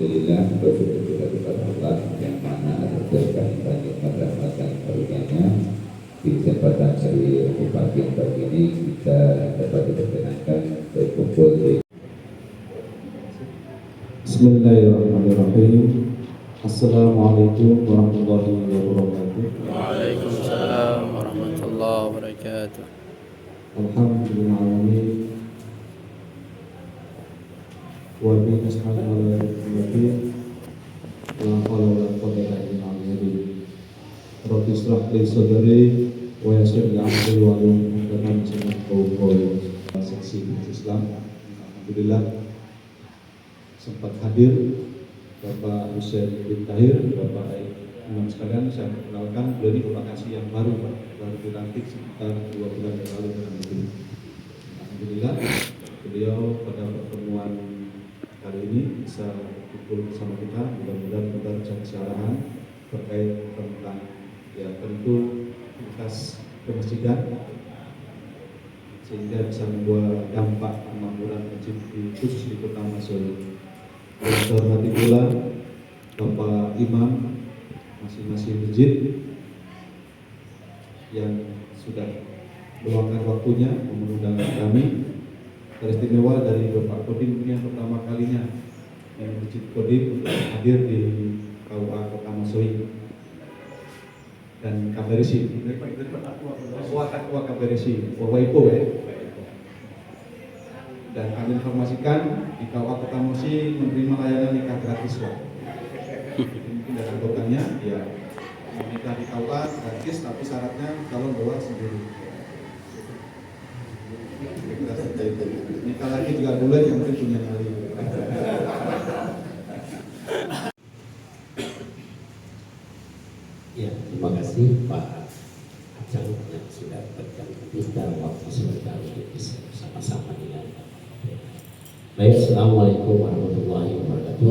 Alhamdulillah bersyukur kita kepada Allah yang mana atas berkah nikmat rahmat dan karunia-Nya di kesempatan hari pagi yang pagi ini kita dapat diperkenankan berkumpul di Bismillahirrahmanirrahim. Assalamualaikum warahmatullahi wabarakatuh. Waalaikumsalam warahmatullahi wabarakatuh. Alhamdulillahirrahmanirrahim. Wa bihi nasta'inu ala al-mu'min. La hawla wa la quwwata illa billah. Rabbi ishrah li sadri wa yassir li amri wa hlul 'uqdatam min lisani seksi Islam. Alhamdulillah sempat hadir Bapak Hussein bin Tahir, Bapak Imam sekalian. Saya perkenalkan, beliau ini lokasi yang baru Pak, baru dilantik sekitar 2 bulan yang lalu kurang lebih. Alhamdulillah beliau pada pertemuan kali ini bisa kumpul bersama kita, mudah-mudahan kita bisa kesalahan terkait tentang ya tentu tugas kemasjidan sehingga bisa membuat dampak kemakmuran masjid khusus di Kota Masoli. Yang terhormati pula Bapak Imam masing-masing masjid yang sudah meluangkan waktunya mengundang kami. Teristimewa dari Bapak Kodim ini yang pertama kalinya yang Masjid Kodim untuk hadir di KUA Kota Masoli dan KBRC. KUA KBRC, Waipo ya. Dan kami informasikan di KUA Kota Masoli menerima layanan nikah gratis Pak. Mungkin dari anggotanya ya menikah di KUA gratis, tapi syaratnya kalau bawa sendiri. Nikah lagi juga boleh, yang penting punya nyali. Ya, terima kasih Pak Acang yang sudah bergabung kita waktu sebentar untuk bisa bersama-sama dengan Pak. Baik, Assalamualaikum warahmatullahi wabarakatuh.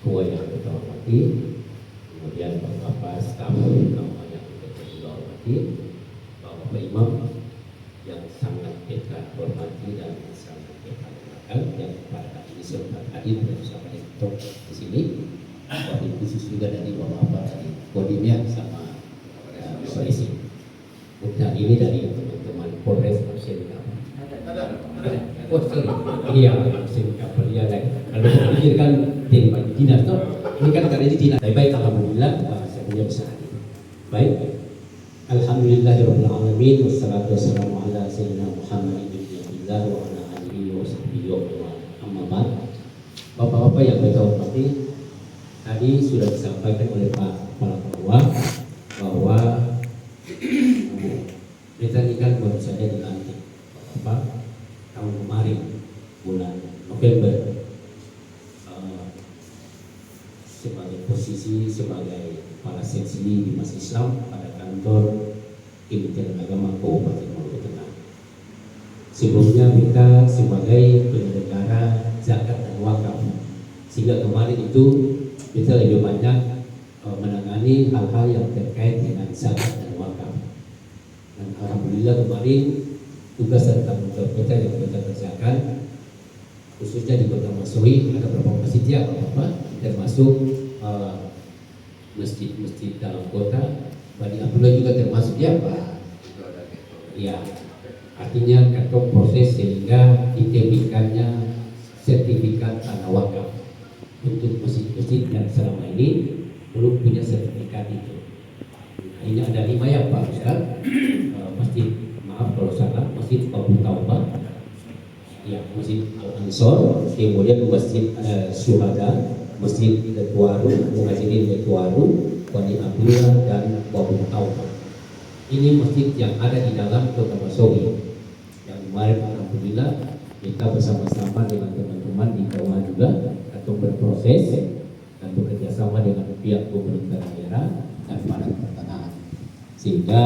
Ketua yang kita hormati, kemudian Bapak staf yang kita hormati, Bapak Imam yang sangat kita hormati dan sangat kita kenalkan, yang pada ini sempat hadir bersama kita di sini. Wabil khusus juga dari Bapak dari Kodimnya sama Polisi. Dan ini dari teman-teman Polres Marsin Kapal. Oh sorry, iya Marsin Kapal ya. Kalau pikirkan tim dinas tuh, ini kan karena ini dinas. Baik, alhamdulillah saya punya besar. Baik, alhamdulillahirabbil alamin wassalatu wassalamu ala sayyidina Muhammadin wa ala alihi wa sahbihi wa amma ba'd. Bapak-bapak yang saya hormati, tadi sudah disampaikan oleh Pak Kepala Ketua bahwa kita ini kan baru saja dilantik tahun kemarin bulan November sebagai posisi sebagai kepala seksi di Mas Islam pada kantor Kementerian Agama Kabupaten Maluku Tengah. Sebelumnya kita sebagai penyelenggara zakat dan wakaf, sehingga kemarin itu kita lebih banyak menangani hal-hal yang terkait dengan zakat dan wakaf. Dan alhamdulillah kemarin tugas dan tanggung jawab kita yang kita kerjakan khususnya di Kota Masoli ada beberapa masjid ya Bapak, termasuk masjid-masjid dalam kota. Bani Abdullah juga termasuk ya Pak. Ya, artinya kantor proses sehingga diterbitkannya sertifikat tanah wakaf untuk masjid-masjid yang selama ini belum punya sertifikat itu. Nah, ini ada 5 ya Pak Ustaz. Masjid, maaf kalau salah, Masjid Abu Taubah, ya Masjid Al-Ansor, kemudian Masjid Syuhada, Masjid Ketuaru, Muhajirin Ketuaru, Bani Abdullah dan Abu Taubah. Ini masjid yang ada di dalam Kota Masoli. Yang kemarin alhamdulillah kita bersama-sama dengan teman-teman di bawah juga atau berproses dan bekerja sama dengan pihak pemerintah daerah dan para pertanahan, sehingga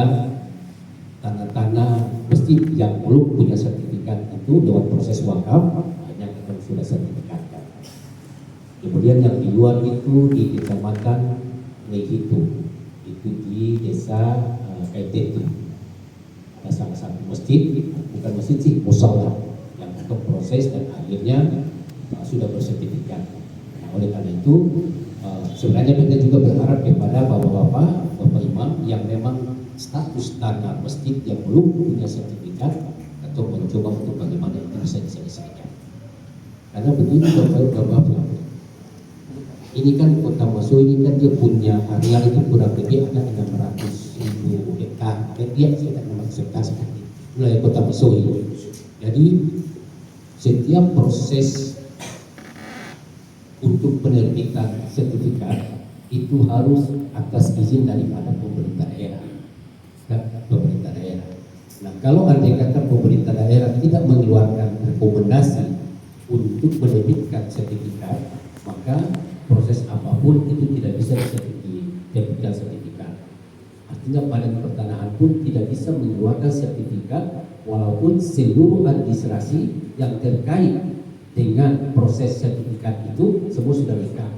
tanah-tanah masjid yang belum punya sertifikat itu lewat proses wakaf hanya akan sudah sertifikatkan. Kemudian yang di luar itu di Kecamatan Legitu, itu di Desa KTT, ada salah satu masjid, bukan masjid sih, musola yang untuk proses dan akhirnya sudah bersertifikat. Nah, oleh karena itu sebenarnya kita juga berharap kepada bapak-bapak, bapak imam yang memang status tanah masjid yang belum punya sertifikat atau mencoba untuk bagaimana itu bisa diselesaikan. Karena begini bapak-bapak, ini kan Kota Maso ini kan dia punya areal itu kurang lebih ada 600.000 hektar. Dia sekitar 600 hektar seperti wilayah Kota Maso ini. Jadi setiap proses untuk penerbitan sertifikat itu harus atas izin daripada pemerintah daerah. Nah, kalau andai kata pemerintah daerah tidak mengeluarkan rekomendasi untuk menerbitkan sertifikat, maka proses apapun itu tidak bisa diterbitkan sertifikat. Artinya Badan Pertanahan pun tidak bisa mengeluarkan sertifikat walaupun seluruh administrasi yang terkait dengan proses sertifikat itu semua sudah lengkap.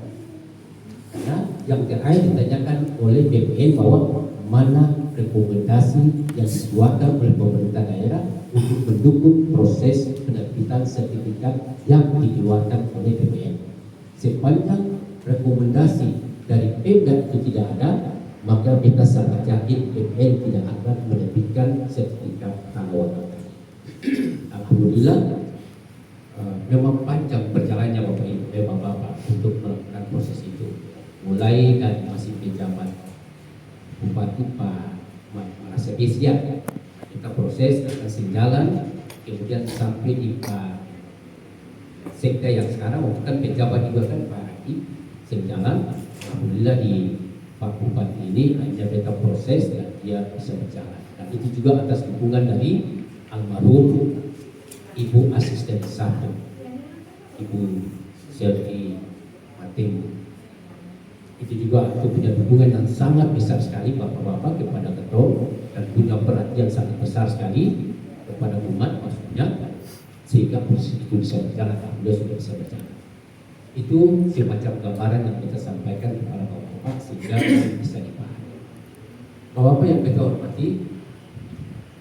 Karena yang terakhir ditanyakan oleh BPN bahwa mana rekomendasi yang dikeluarkan oleh pemerintah daerah untuk mendukung proses penerbitan sertifikat yang dikeluarkan oleh BPN. Sepanjang rekomendasi dari Pemda itu tidak ada, maka kita sangat yakin BPN tidak akan menerbitkan sertifikat tanah wakaf. Alhamdulillah, memang panjang perjalanannya Bapak untuk melakukan proses itu. Mulai dari masih penjabat Bupati Pak Manasya Isya, kita proses akan sejalan, kemudian sampai di Pak Sekda yang sekarang, bukan penjabat juga kan Pak Haji sejalan. Alhamdulillah di Pak Bupati ini hanya kita proses dan dia bisa berjalan. Dan itu juga atas dukungan dari almarhum Ibu Asisten 1, Ibu Selvi Mating. Itu juga punya dukungan yang sangat besar sekali bapak-bapak kepada ketua dan punya perhatian sangat besar sekali kepada umat maksudnya, sehingga proses itu bisa berjalan. Alhamdulillah sudah bisa berjalan. Itu semacam gambaran yang kita sampaikan kepada bapak-bapak sehingga bisa dipahami. Bapak-bapak yang kita hormati,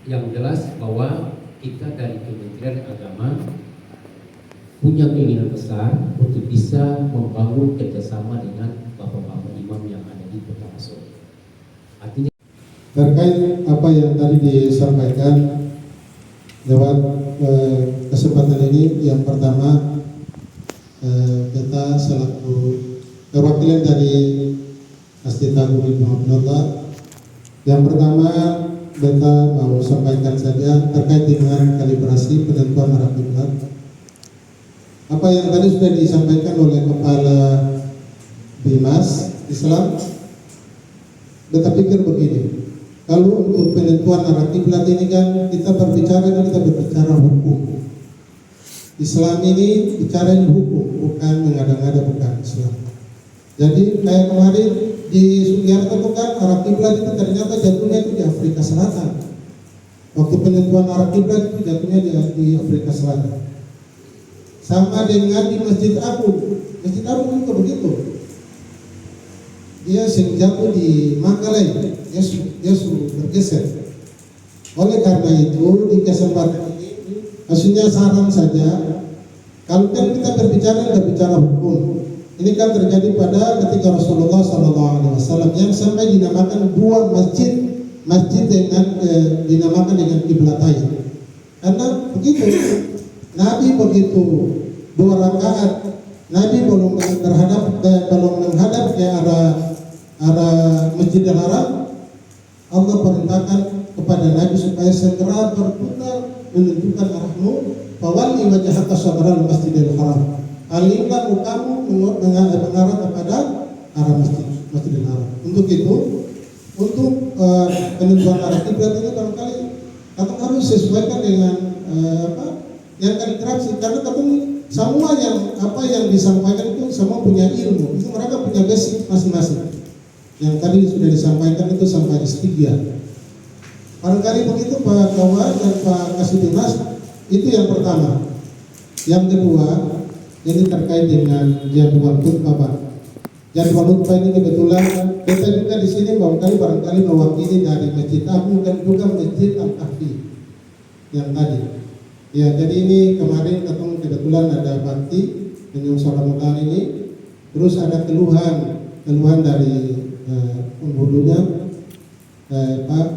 yang jelas bahwa kita dari Kementerian Agama punya keinginan besar untuk bisa membangun kerjasama dengan bapak-bapak imam yang ada di Kota Maso. Artinya terkait apa yang tadi disampaikan lewat kesempatan ini, yang pertama kita selaku perwakilan dari Masjid Agung Ibnu Abdullah, yang pertama kita mau sampaikan saja terkait dengan kalibrasi penentuan arah kiblat. Apa yang tadi sudah disampaikan oleh Kepala Bimas Islam, kita pikir begini, kalau untuk penentuan arah kiblat ini kan kita berbicara hukum. Islam ini bicara hukum, bukan mengada-ngada, bukan Islam. Jadi kayak kemarin di Sugiharto itu kan arah kiblat itu ternyata jatuhnya itu di Afrika Selatan. Waktu penentuan arah kiblat itu jatuhnya di Afrika Selatan. Sama dengan di Masjid Agung juga begitu. Dia jatuh di Manggalai, dia suruh bergeser. Oleh karena itu di kesempatan ini, maksudnya saran saja, kalau kan kita berbicara hukum, ini kan terjadi pada ketika Rasulullah SAW yang sampai dinamakan dua masjid dengan dinamakan dengan kiblatain. Karena begitu, Nabi begitu 2 rakaat, Nabi belum menghadap ke arah Masjidil Haram, Allah perintahkan kepada Nabi supaya segera berputar menunjukkan arahmu, fawalli wajhaka syatral Masjidil Haram. Alihkan mukamu mengarah kepada arah Masjidil Haram. Untuk itu, untuk penentuan arah kiblat ini barangkali kita harus sesuaikan dengan yang kaligrasi, karena semua yang disampaikan itu semua punya ilmu, itu mereka punya basic masing-masing. Yang tadi sudah disampaikan itu sampai S3. Barangkali begitu Pak Kawan dan Pak Kasidimas, itu yang pertama. Yang kedua, ini terkait dengan jadwal khutbah Pak. Jadwal khutbah ini kebetulan kita juga di sini barangkali mewakili dari Masjid Agung dan juga Masjid Al-Kahfi yang tadi. Ya, jadi ini kemarin ketemu kebetulan ada bakti menyongsong Ramadan ini. Terus ada keluhan dari penghulunya, Pak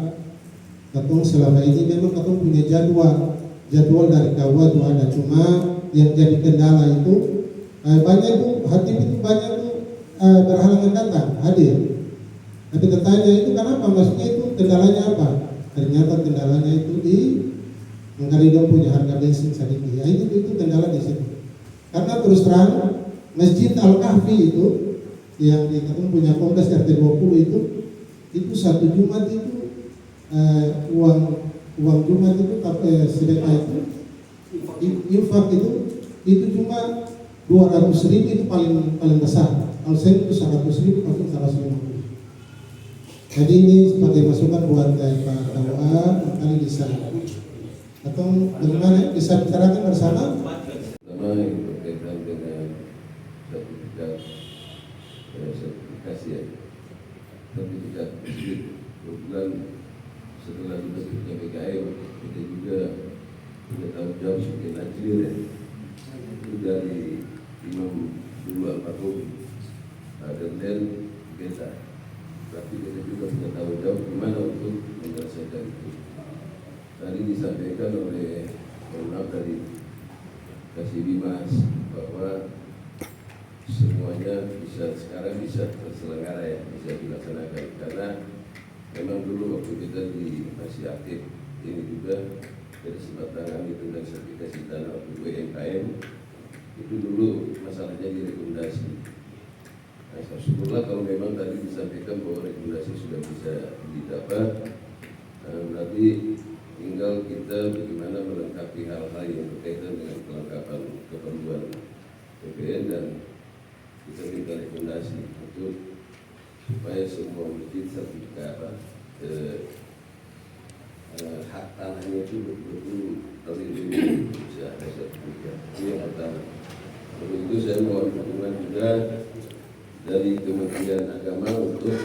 Ketum selama ini memang Ketum punya jadwal dari KUA itu ada, cuma yang jadi kendala itu banyak tuh hakim itu banyak tuh berhalangan datang hadir. Tapi bertanya itu kenapa, maksudnya itu kendalanya apa? Ternyata kendalanya itu di Mengkarido punya harga bensin sedikit. Ya itu kendala di situ. Karena terus terang Masjid Al-Kahfi itu yang di Ketum punya Kompleks RT 20 itu satu Jumat itu uang Jumat itu sedekah itu infak itu cuma 200.000 itu paling besar. Kalau saya itu 100.000 atau 150. Jadi ini sebagai masukan buat Pak KUA kali bisa atau bagaimana bisa bicarakan bersama. Pertama yang berkaitan dengan sertifikasi ya, sertifikat masjid. Kebetulan setelah dibentuknya BKM kita juga punya tanggung jawab sebagai najir ya. Itu dari Imam dulu almarhum dan kita. Berarti kita juga punya tanggung jawab gimana untuk menyelesaikan itu. Tadi disampaikan oleh dari Kasih Bimas bahwa semuanya sekarang bisa terselenggara ya, bisa dilaksanakan karena memang dulu waktu kita masih aktif ini juga dari sebatang itu dan sertifikasi tanah waktu UMKM itu dulu masalahnya direkomendasi. Nah, syukurlah kalau memang tadi disampaikan bahwa rekomendasi sudah bisa didapat, berarti tinggal kita bagaimana melengkapi hal-hal yang berkaitan dengan kelengkapan keperluan PPN dan kita minta rekomendasi untuk supaya semua masjid sertifikat hak tanahnya itu betul-betul terlindungi bisa ada sertifikat. Ini yang pertama. Untuk itu saya mohon dukungan juga dari Kementerian Agama untuk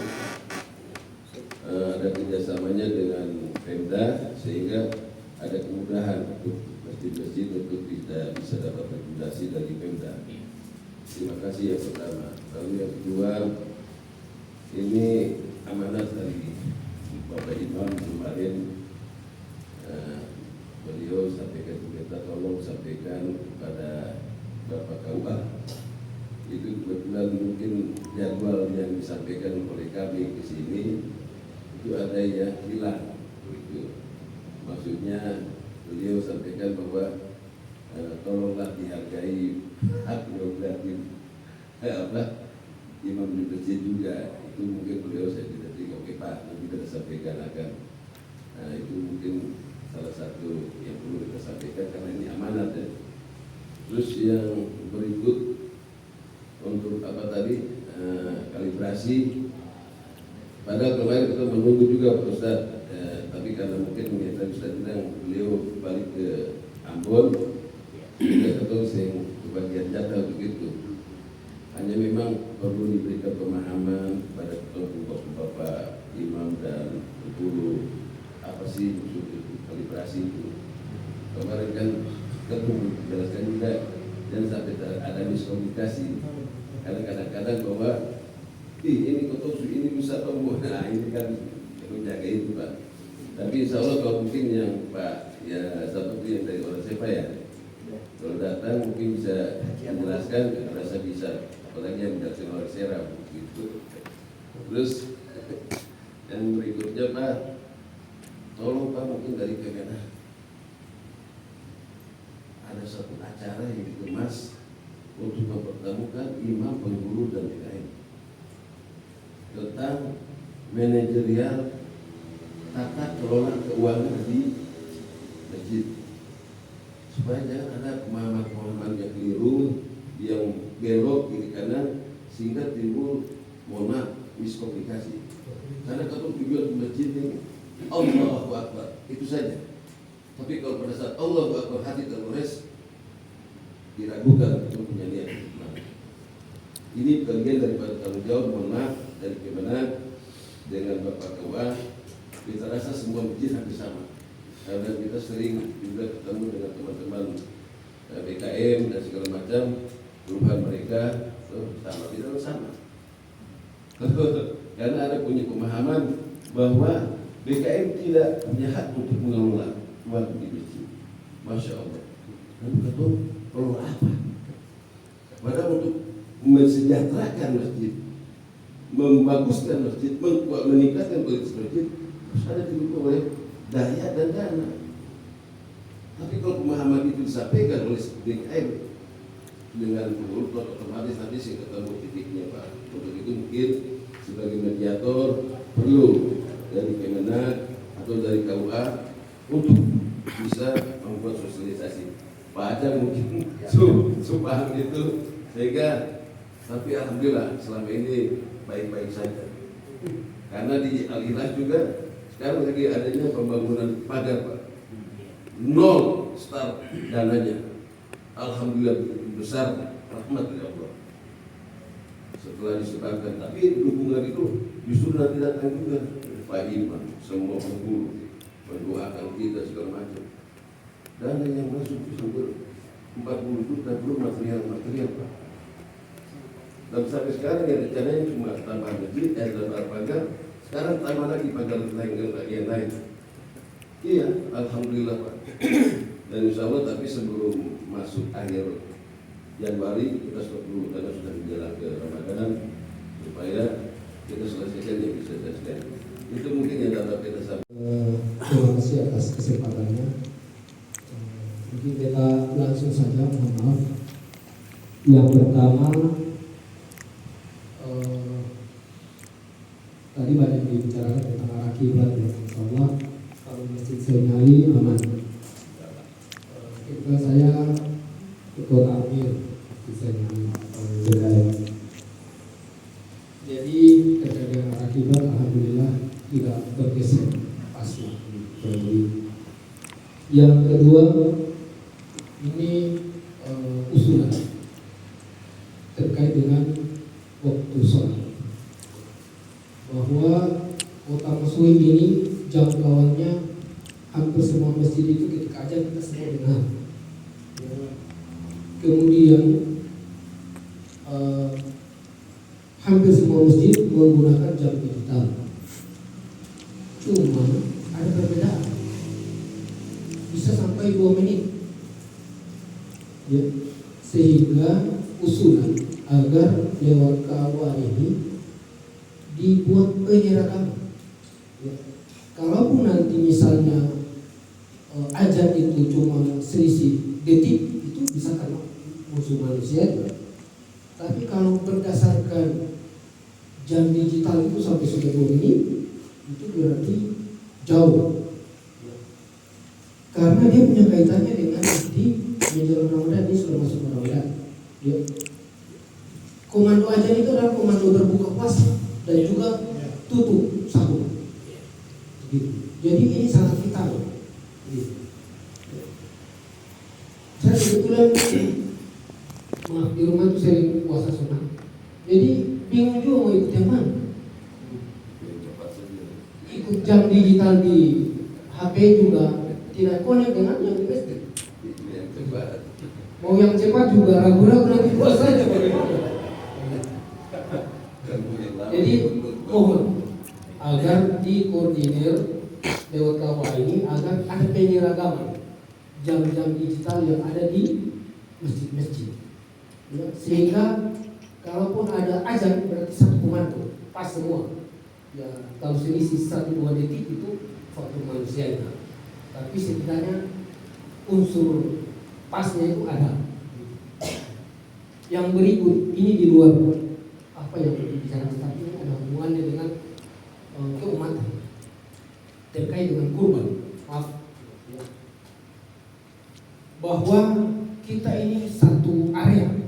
ada kerjasamanya dengan Pemda sehingga ada kemudahan untuk masjid-masjid untuk bisa dapat rekomendasi dari Pemda. Terima kasih yang pertama. Lalu yang kedua, ini amanat dari Bapak Imam kemarin, beliau sampaikan kita tolong sampaikan kepada Bapak KUA. Itu kebetulan mungkin jadwal yang disampaikan oleh kami ke sini itu ada yang hilang. Itu maksudnya beliau sampaikan bahwa tolonglah dihargai hak prerogatif imam di masjid juga. Itu mungkin beliau saya tidak tinggal, oke Pak, nanti kita sampaikan akan. Nah itu mungkin salah satu yang perlu kita sampaikan karena ini amanat ya. Terus yang berikut untuk apa tadi kalibrasi. Padahal kemarin kita menunggu juga Pak Ustaz, tapi karena mungkin kita Ustaz bilang beliau balik ke Ambon, kita tahu yang kebagian jatah begitu. Hanya memang perlu diberikan pemahaman kepada Bapak Imam dan guru apa sih maksud kalibrasi itu. Kemarin kan kita menjelaskan juga dan sampai ada miskomunikasi. Karena kadang-kadang bahwa ini kotosu ini bisa tombo, nah ini kan menjaga itu Pak. Tapi insya Allah kalau mungkin yang Pak ya seperti yang dari orang siapa ya, kalau datang mungkin bisa menjelaskan, rasa bisa, apalagi yang menjelaskan orang Serap gitu. Terus yang berikutnya Pak, tolong Pak mungkin dari Kemenang ada satu acara yang dikemas untuk mempertemukan imam, penghulu dan PKM tentang manajerial tata kelola keuangan di masjid supaya jangan ada pemahaman-pemahaman yang keliru yang belok kiri kanan sehingga timbul miskomunikasi. Karena kalau tujuan masjid ini Allahu Akbar itu saja, tapi kalau pada saat Allahu Akbar hati tergores diragukan untuk punya niat bagaimana. Ini bagian daripada tanggung jawab, mohon maaf dari Kemenang dengan Bapak KUA. Kita rasa semua masjid hampir sama karena kita sering juga ketemu dengan teman-teman BKM dan segala macam. Keluhan mereka sama tidak sama. Karena ada punya pemahaman bahwa BKM tidak punya hak untuk mengelola uang di masjid. Masya Allah. Dan kata perlu apa? Padahal untuk mensejahterakan masjid, membaguskan masjid, meningkatkan kualitas masjid, harus ada didukung oleh daya dan dana. Tapi kalau pemahaman itu disampaikan oleh BKM dengan menurut otomatis nanti sih ketemu titiknya Pak. Untuk itu mungkin sebagai mediator perlu dari Kemenak atau dari KUA untuk bisa membuat sosialisasi. Pak Ajang mungkin paham itu sehingga, tapi alhamdulillah selama ini baik-baik saja. Karena di Al-Ilah juga sekarang lagi adanya pembangunan pagar Pak. Nol start dananya. Alhamdulillah besar rahmat dari Allah. Setelah disebabkan, tapi dukungan itu justru nanti datang juga Pak Imam, semua pengguru mendoakan kita segala macam. Dana yang masuk itu sumber 40 juta belum material Pak. Dan sampai sekarang yang rencananya cuma tambah masjid, tambah pagar. Sekarang tambah lagi pagar yang lain. Iya, alhamdulillah Pak. Dan insya Allah tapi sebelum masuk akhir Januari kita stop dulu karena sudah menjelang ke Ramadan supaya kita selesaikan yang bisa selesai. Itu mungkin yang dapat kita sampaikan. Terima kasih atas kesempatannya. Mungkin kita langsung saja, mohon maaf. Yang pertama, tadi banyak dibicarakan tentang akibat ya, insya Allah kalau masjid Sayyidina aman. Kebetulan saya ketua takmir di Sayyidina wilayah. Jadi terkait dengan akibat, alhamdulillah tidak bergeser pasti. Yang kedua, ini usulan terkait dengan waktu sholat, bahwa Kota Mesuih ini jangkauannya hampir semua masjid itu ketika aja kita semua dengar. Kemudian hampir semua masjid menggunakan jam digital. Cuma ada perbedaan, bisa sampai 2 menit. Ya, sehingga usulan agar lewat KUA ini dibuat penyeragaman. Ya. Kalaupun nanti misalnya azan itu cuma selisih detik, itu bisa karena musuh manusia. Tapi kalau berdasarkan jam digital itu sampai sudah 2 menit, itu berarti jauh. Ya. Karena dia punya kaitannya dengan nanti menjelang Ramadan, ini sudah masuk Ramadan. Ya. Komando azan itu adalah komando berbuka puasa dan juga tutup sahur. Jadi ini sangat vital. Saya kebetulan maaf di rumah itu sering puasa sunnah. Jadi bingung juga mau ikut yang mana. Ikut jam digital di HP juga tidak connect dengan yang di masjid. Mau yang cepat juga ragu-ragu nanti puasanya bagaimana. Jadi mohon agar dikoordinir lewat KUA ini agar ada penyeragaman jam-jam digital yang ada di masjid-masjid. Ya, sehingga kalaupun ada azan berarti satu komando pas semua. Ya, kalau selisih 1-2 detik itu faktor manusianya. Tapi setidaknya unsur pasnya itu ada. Yang berikut ini di luar apa yang dibicarakan, tapi ini ada hubungannya dengan keumatan terkait dengan kurban. Maaf, ya. Bahwa kita ini satu area.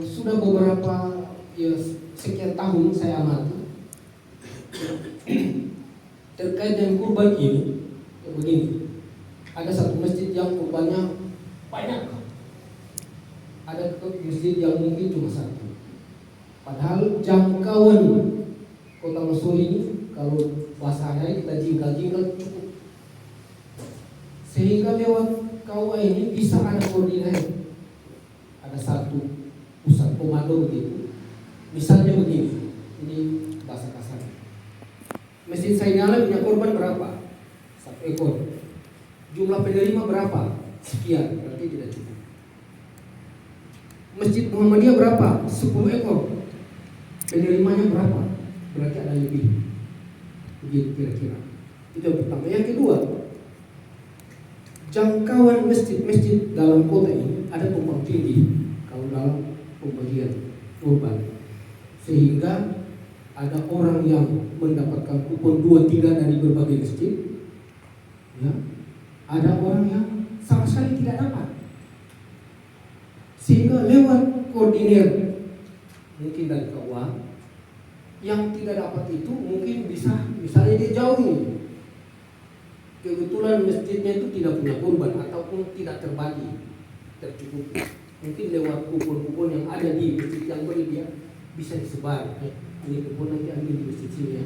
Sudah beberapa ya, sekian tahun saya amati terkait dengan kurban ini. Ya begini, ada satu masjid yang kurbannya banyak, ada masjid yang mungkin cuma satu. Padahal jangkauan Kota Mesuih ini kalau bahasa kita jingkal-jingkal cukup Sehingga lewat KUA ini bisa ada koordinasi, ada satu pusat komando begitu. Misalnya begini, ini bahasa kasar. Masjid Sayyidina punya korban berapa? 1 ekor. Jumlah penerima berapa? Sekian, berarti tidak cukup. Masjid Muhammadiyah berapa? 10 ekor. Penerimanya berapa? Berarti ada lebih. Begitu kira-kira. Itu yang pertama. Yang kedua, jangkauan masjid-masjid dalam kota ini ada tumpang tindih kalau dalam pembagian kurban, sehingga ada orang yang mendapatkan kupon 2-3 dari berbagai masjid, ya. Ada orang yang sama sekali tidak dapat, sehingga lewat koordinir mungkin dari KUA yang tidak dapat itu mungkin bisa, misalnya dia jauh nih, kebetulan masjidnya itu tidak punya kurban ataupun tidak terbagi tercukupi, mungkin lewat kupon-kupon yang ada di masjid yang berlebihan bisa disebar. Ini kupon nanti ambil di masjid sini ya.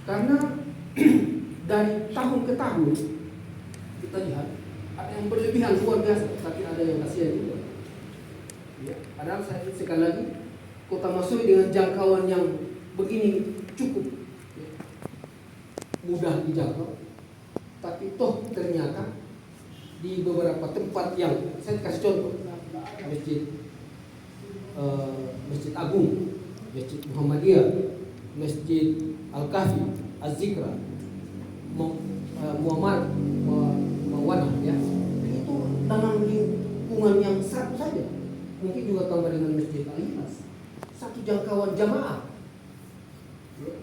Karena dari tahun ke tahun kita lihat ada yang berlebihan luar biasa, tapi ada yang kasihan juga. Ya, padahal saya sekali lagi Kota Masowi dengan jangkauan yang begini cukup ya, mudah dijangkau, tapi toh ternyata di beberapa tempat yang saya kasih contoh, Masjid Agung, Masjid Muhammadiyah, Masjid Al-Kahfi, Az-Zikra, Muhammad Mawanah ya, itu dalam lingkungan yang satu saja, mungkin juga tambah dengan Masjid Al-Ikhlas, satu jangkauan jamaah ya.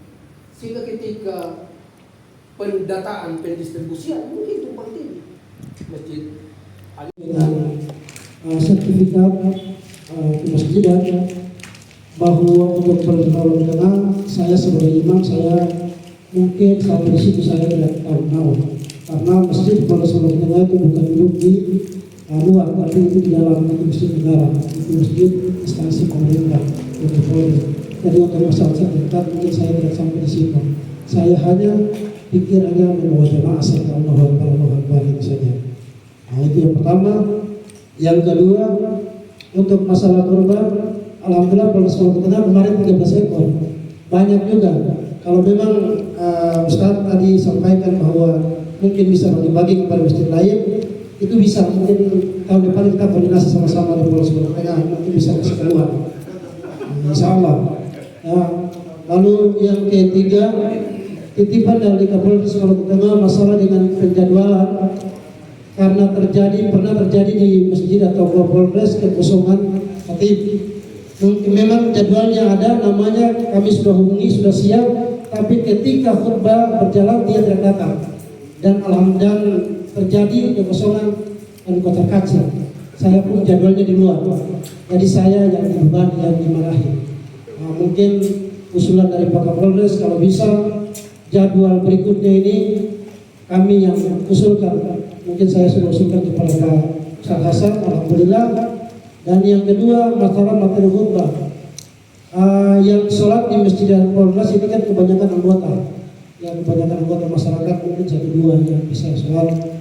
Sehingga ketika pendataan, pendistribusian mungkin tumpang tindih Masjid dengan sertifikat kemasjidan bahwa untuk bertahun tengah saya sebagai imam, saya mungkin sampai di situ saya tidak tahu karena masjid pada Sulawesi Tengah itu bukan duduk di luar, tapi itu di dalam, itu masjid negara, itu masjid instansi pemerintah untuk Polri. Jadi untuk masalah sertifikat mungkin saya tidak sampai di situ. Saya hanya pikir hanya membawa jemaah serta Allahu Akbar itu saja. Nah, itu yang pertama. Yang kedua, untuk masalah korban, alhamdulillah pada Sulawesi Tengah kemarin 13 ekor, banyak juga. Kalau memang Ustaz tadi sampaikan bahwa mungkin bisa bagi-bagi kepada masjid lain, itu bisa, mungkin tahun depan kita koordinasi sama-sama di Pulau Sulawesi Tengah, mungkin bisa kasih keluar, insya Allah. Ya. Lalu yang ketiga, titipan dari Kapolres Sulawesi Tengah masalah dengan penjadwalan, karena pernah terjadi di masjid atau Kapolres kekosongan khatib. Memang jadwalnya ada, namanya kami sudah hubungi, sudah siap, tapi ketika khutbah berjalan dia tidak datang, dan alhamdulillah terjadi kekosongan dan kotak kaca. Saya pun jadwalnya di luar, jadi saya yang dibebani, yang dimarahi. Nah, mungkin usulan dari Pak Kapolres kalau bisa jadwal berikutnya ini kami yang usulkan. Mungkin saya sudah usulkan kepada Pak Ustaz Hasan, alhamdulillah. Dan yang kedua, masalah materi khutbah. Yang sholat di Masjid Al-Polres ini kan kebanyakan anggota. Yang kebanyakan anggota masyarakat mungkin 1-2 yang bisa sholat.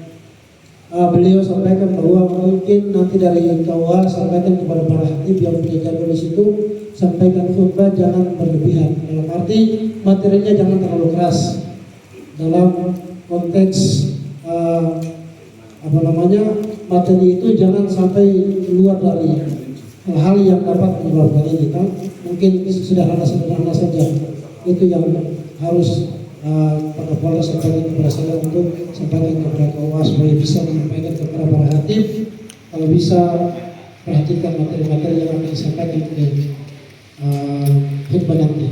Beliau sampaikan bahwa mungkin nanti dari KUA sampaikan kepada para khatib yang punya jadwal di situ, sampaikan khutbah jangan berlebihan. Dalam arti materinya jangan terlalu keras. Dalam konteks materi itu jangan sampai keluar dari hal-hal yang dapat menyebabkan ini. Mungkin sederhana saja. Itu yang harus Pak Kapolres sampaikan kepada saya, untuk sampaikan kepada KUA supaya bisa menyampaikan kepada para khatib. Kalau bisa perhatikan materi-materi yang akan disampaikan di khutbah nanti.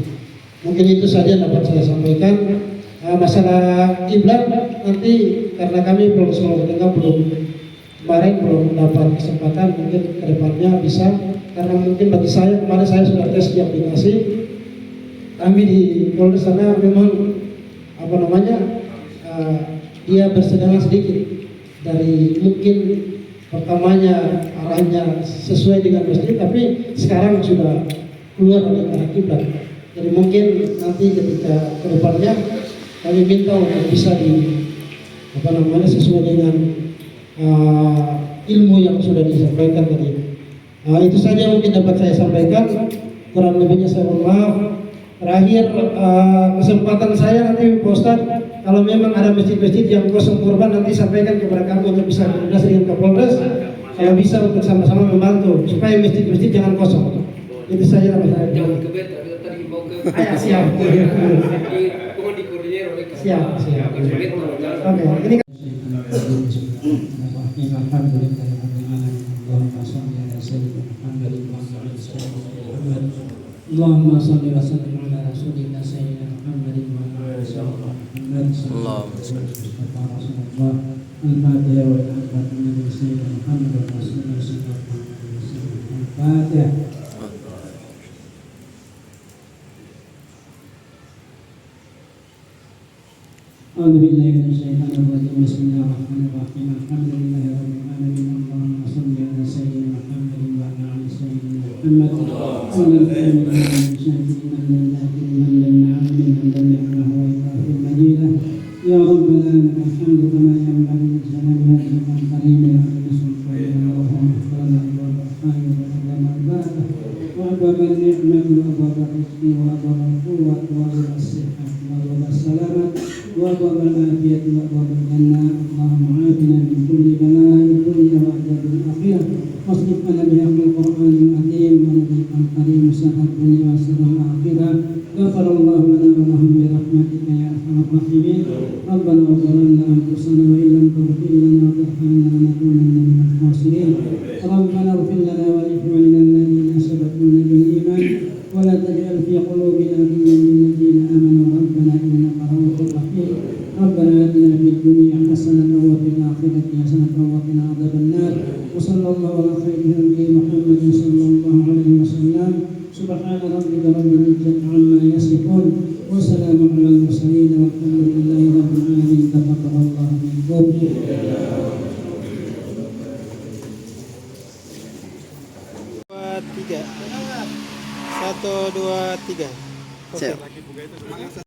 Mungkin itu saja dapat saya sampaikan. Masalah kiblat nanti, karena kami Polres Sulawesi Tengah belum dapat kesempatan, mungkin kedepannya bisa, karena mungkin bagi saya kemarin saya sudah tes di aplikasi. Kami di Polres sana memang dia bersedangan sedikit dari mungkin pertamanya arahnya sesuai dengan masjid, tapi sekarang sudah keluar dari arah kiblat. Jadi mungkin nanti ketika kedepannya kami minta untuk bisa sesuai dengan ilmu yang sudah disampaikan tadi. Itu saja mungkin dapat saya sampaikan. Kurang lebihnya saya mohon maaf. Terakhir, kesempatan saya nanti Pak Ustadz, kalau memang ada masjid-masjid yang kosong kurban, nanti sampaikan kepada kami untuk bisa koordinasi dengan Kapolres. Kalau bisa untuk sama-sama membantu supaya masjid-masjid jangan kosong. Itu saja yang saya. Jangan ke beta, kita tadi mau ke. Siap. Mohon dikoordinir oleh kami. Siap. Oke, ini اللهم صل وسلم على رسولنا سيدنا محمد وعلى اله وصحبه محمد اللهم صل رسول الله الفاتحه والحمد لله سيدنا محمد ورسول الله صلى الله عليه وسلم الفاتحه. أعوذ بالله من الشيطان الرجيم بسم الله الرحمن الرحيم الحمد لله رب العالمين اللهم صل على سيدنا محمد وعلى آل سيدنا محمد وعلى الكامل من شاكرين لله من لله من نعمه وإكرامه مجيدا يا ربنا لك الحمد كما ينبغي لجلال وجهك الكريم وعظيم سلطانك اللهم اغفر لنا وارحمنا وارحمنا البركة وأبواب النعمة وأبواب الرزق وأبواب القوة وأبواب الصحة وأبواب السلامة وأبواب العافية وأبواب الجنة اللهم عافنا من كل بلاء الدنيا وعذاب الآخرة واصرف لنا بحق القرآن العظيم ونبيك الكريم سر الدنيا وسر الآخرة غفر الله لنا ولهم برحمتك يا أرحم الراحمين ربنا ظلمنا أنفسنا وإن لم تغفر لنا وترحمنا لنكونن من الخاسرين ربنا اغفر لنا ولإخواننا الذين سبقونا بالإيمان ولا تجعل في قلوبنا غلا للذين آمنوا ربنا إنك رؤوف رحيم ربنا آتنا في الدنيا حسنة وفي الآخرة حسنة وقنا عذاب النار وصلى الله على خير خلقه محمد صلى الله عليه وسلم سبحان ربك رب العزة عما يصفون وسلام على المرسلين والحمد لله رب العالمين تقبل الله منكم. Tiga. 1, 2, 3. Siap.